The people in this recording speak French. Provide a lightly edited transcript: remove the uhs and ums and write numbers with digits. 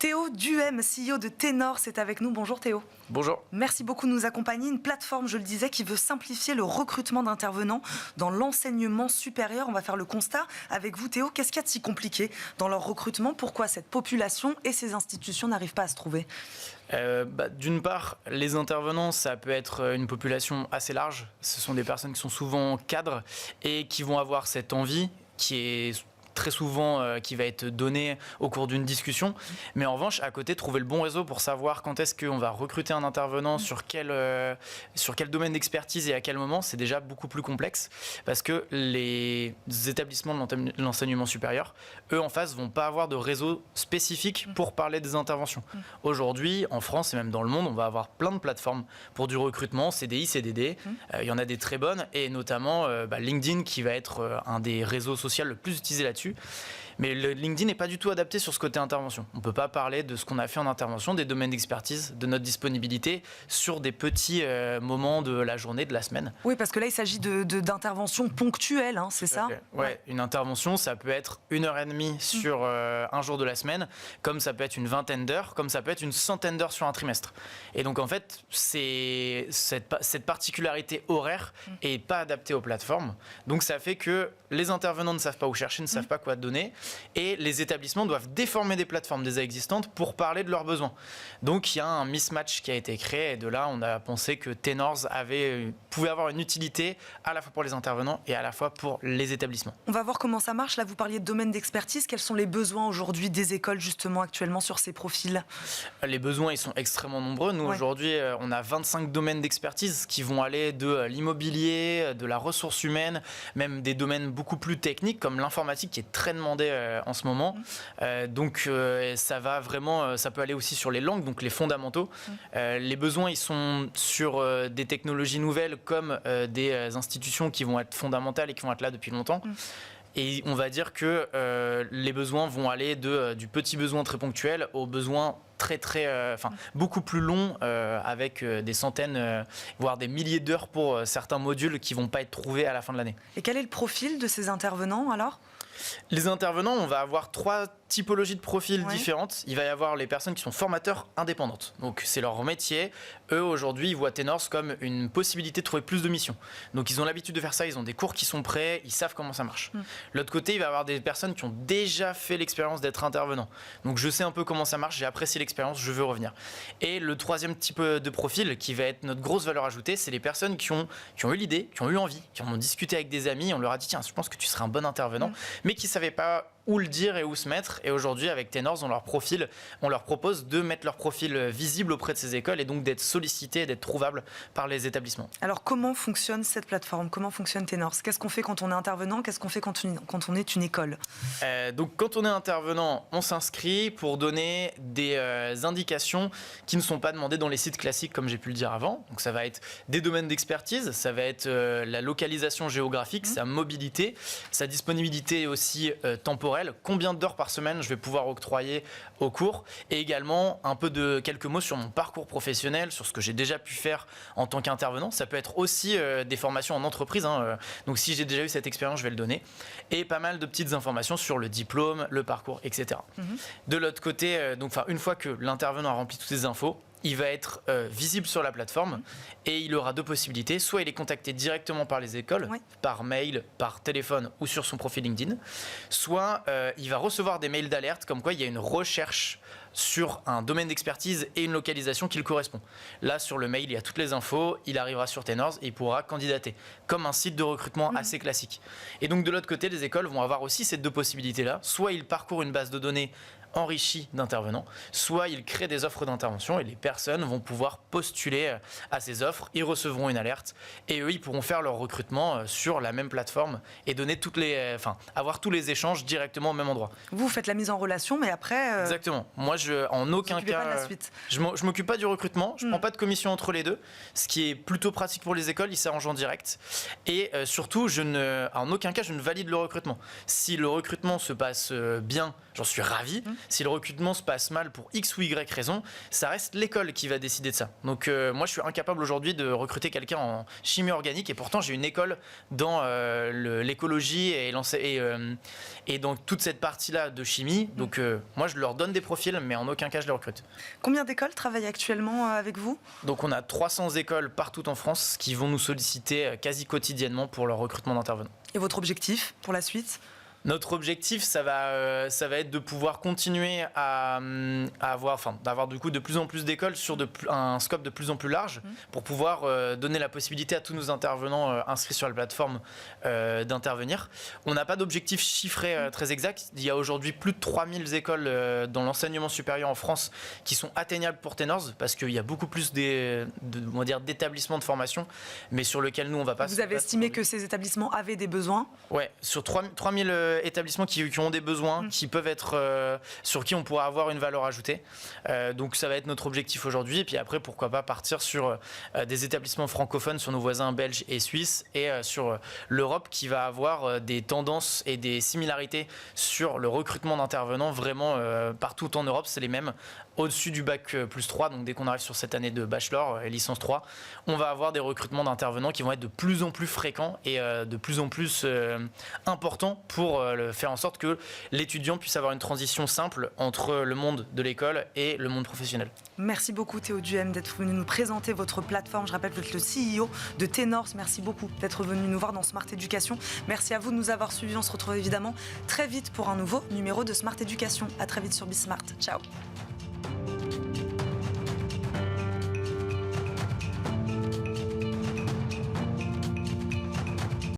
Théo Duhem, CEO de Ténor, c'est avec nous. Bonjour Théo. Bonjour. Merci beaucoup de nous accompagner. Une plateforme, je le disais, qui veut simplifier le recrutement d'intervenants dans l'enseignement supérieur. On va faire le constat avec vous Théo. Qu'est-ce qu'il y a de si compliqué dans leur recrutement? Pourquoi cette population et ces institutions n'arrivent pas à se trouver? D'une part, les intervenants, ça peut être une population assez large. Ce sont des personnes qui sont souvent cadres et qui vont avoir cette envie qui est très souvent qui va être donnée au cours d'une discussion. Mais en revanche, à côté, trouver le bon réseau pour savoir quand est-ce qu'on va recruter un intervenant, sur quel domaine d'expertise et à quel moment, c'est déjà beaucoup plus complexe. Parce que les établissements de l'enseignement supérieur, eux, en face, vont pas avoir de réseau spécifique pour parler des interventions. Aujourd'hui, en France et même dans le monde, on va avoir plein de plateformes pour du recrutement, CDI, CDD. Il y en a des très bonnes, et notamment LinkedIn, qui va être un des réseaux sociaux le plus utilisé là-dessus. Mais le LinkedIn n'est pas du tout adapté sur ce côté intervention. On ne peut pas parler de ce qu'on a fait en intervention, des domaines d'expertise, de notre disponibilité sur des petits moments de la journée, de la semaine. Oui, parce que là, il s'agit d'interventions ponctuelles, hein, c'est ça? Ouais, une intervention, ça peut être 1h30 sur un jour de la semaine, comme ça peut être une vingtaine d'heures, comme ça peut être une centaine d'heures sur un trimestre. Et donc, en fait, cette particularité horaire n'est pas adaptée aux plateformes. Donc, ça fait que les intervenants ne savent pas où chercher, ne savent pas quoi donner. Et les établissements doivent déformer des plateformes déjà existantes pour parler de leurs besoins. Donc il y a un mismatch qui a été créé, et de là on a pensé que Ténor pouvait avoir une utilité à la fois pour les intervenants et à la fois pour les établissements. On va voir comment ça marche. Là vous parliez de domaine d'expertise. Quels sont les besoins aujourd'hui des écoles justement actuellement sur ces profils? Les besoins ils sont extrêmement nombreux. Nous aujourd'hui on a 25 domaines d'expertise qui vont aller de l'immobilier, de la ressource humaine, même des domaines beaucoup plus techniques comme l'informatique qui est très demandé en ce moment. Donc ça peut aller aussi sur les langues, donc les fondamentaux. Les besoins ils sont sur des technologies nouvelles comme des institutions qui vont être fondamentales et qui vont être là depuis longtemps. Et on va dire que les besoins vont aller du petit besoin très ponctuel aux besoins beaucoup plus long, avec des centaines, voire des milliers d'heures pour certains modules qui ne vont pas être trouvés à la fin de l'année. Et quel est le profil de ces intervenants alors? Les intervenants, on va avoir 3 typologies de profils différentes. Il va y avoir les personnes qui sont formateurs indépendantes. Donc c'est leur métier. Eux aujourd'hui, ils voient Ténor comme une possibilité de trouver plus de missions. Donc ils ont l'habitude de faire ça, ils ont des cours qui sont prêts, ils savent comment ça marche. L'autre côté, il va y avoir des personnes qui ont déjà fait l'expérience d'être intervenant. Donc je sais un peu comment ça marche, j'ai apprécié l'expérience, je veux revenir. Et le troisième type de profil qui va être notre grosse valeur ajoutée, c'est les personnes qui ont eu l'idée, qui ont eu envie, qui en ont discuté avec des amis, on leur a dit tiens, je pense que tu serais un bon intervenant, mais qui ne savaient pas où le dire et où se mettre. Et aujourd'hui, avec Ténor, on leur propose de mettre leur profil visible auprès de ces écoles et donc d'être sollicités, d'être trouvables par les établissements. Alors, comment fonctionne cette plateforme? Comment fonctionne Ténor? Qu'est-ce qu'on fait quand on est intervenant? Qu'est-ce qu'on fait quand on est une école? Donc, quand on est intervenant, on s'inscrit pour donner des indications qui ne sont pas demandées dans les sites classiques, comme j'ai pu le dire avant. Donc, ça va être des domaines d'expertise, ça va être la localisation géographique, sa mobilité, sa disponibilité aussi temporelle. Combien d'heures par semaine je vais pouvoir octroyer au cours, et également quelques mots sur mon parcours professionnel, sur ce que j'ai déjà pu faire en tant qu'intervenant. Ça peut être aussi des formations en entreprise, donc si j'ai déjà eu cette expérience, je vais le donner, et pas mal de petites informations sur le diplôme, le parcours, etc. De l'autre côté, une fois que l'intervenant a rempli toutes ces infos, il va être visible sur la plateforme et il aura 2 possibilités. Soit il est contacté directement par les écoles, par mail, par téléphone ou sur son profil LinkedIn. Soit il va recevoir des mails d'alerte comme quoi il y a une recherche sur un domaine d'expertise et une localisation qui le correspond. Là, sur le mail, il y a toutes les infos, il arrivera sur Ténor et il pourra candidater, comme un site de recrutement assez classique. Et donc de l'autre côté, les écoles vont avoir aussi ces 2 possibilités-là. Soit ils parcourent une base de données enrichie d'intervenants, soit ils créent des offres d'intervention et les personnes vont pouvoir postuler à ces offres, ils recevront une alerte et eux, ils pourront faire leur recrutement sur la même plateforme et donner avoir tous les échanges directement au même endroit. Vous faites la mise en relation, mais après... Exactement. Moi, en aucun cas, je m'occupe pas du recrutement, je prends pas de commission entre les deux, ce qui est plutôt pratique pour les écoles, ils s'arrangent en direct. Et surtout, en aucun cas, je ne valide le recrutement. Si le recrutement se passe bien, j'en suis ravi. si le recrutement se passe mal pour X ou Y raison, ça reste l'école qui va décider de ça. Donc moi, je suis incapable aujourd'hui de recruter quelqu'un en chimie organique et pourtant j'ai une école dans l'écologie et dans toute cette partie-là de chimie. Donc moi, je leur donne des profils, mais en aucun cas, je les recrute. Combien d'écoles travaillent actuellement avec vous ? Donc on a 300 écoles partout en France qui vont nous solliciter quasi quotidiennement pour leur recrutement d'intervenants. Et votre objectif pour la suite ? Notre objectif, ça va être de pouvoir continuer d'avoir du coup de plus en plus d'écoles sur un scope de plus en plus large pour pouvoir donner la possibilité à tous nos intervenants inscrits sur la plateforme d'intervenir. On n'a pas d'objectif chiffré très exact. Il y a aujourd'hui plus de 3000 écoles dans l'enseignement supérieur en France qui sont atteignables pour Tenors parce qu'il y a beaucoup plus d'établissements de formation, mais sur lesquels nous, on va pas... Vous avez estimé que ces établissements avaient des besoins ? Ouais, sur 3000 établissements qui ont des besoins, qui peuvent être sur qui on pourra avoir une valeur ajoutée. Donc ça va être notre objectif aujourd'hui. Et puis après, pourquoi pas partir sur des établissements francophones, sur nos voisins belges et suisses, et sur l'Europe qui va avoir des tendances et des similarités sur le recrutement d'intervenants vraiment partout en Europe. C'est les mêmes. Au-dessus du bac plus 3, donc dès qu'on arrive sur cette année de bachelor et licence 3, on va avoir des recrutements d'intervenants qui vont être de plus en plus fréquents et de plus en plus importants pour faire en sorte que l'étudiant puisse avoir une transition simple entre le monde de l'école et le monde professionnel. Merci beaucoup Théo Duhem d'être venu nous présenter votre plateforme. Je rappelle que vous êtes le CEO de Tenors. Merci beaucoup d'être venu nous voir dans Smart Education. Merci à vous de nous avoir suivis. On se retrouve évidemment très vite pour un nouveau numéro de Smart Education. À très vite sur Bismart. Ciao.